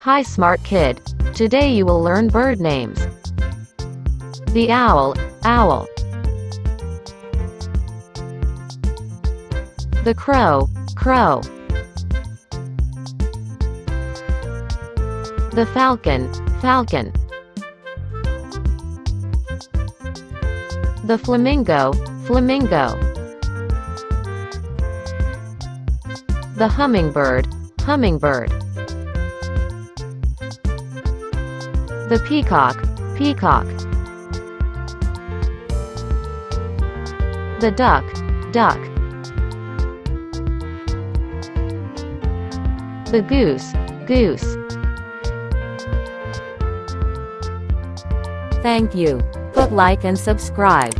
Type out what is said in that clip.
Hi smart kid. Today you will learn bird names. The owl, owl. The crow, crow. The falcon, falcon. The flamingo, flamingo. The hummingbird, hummingbird. The peacock, peacock. The duck, duck. The goose, goose. Thank you. Put like and subscribe.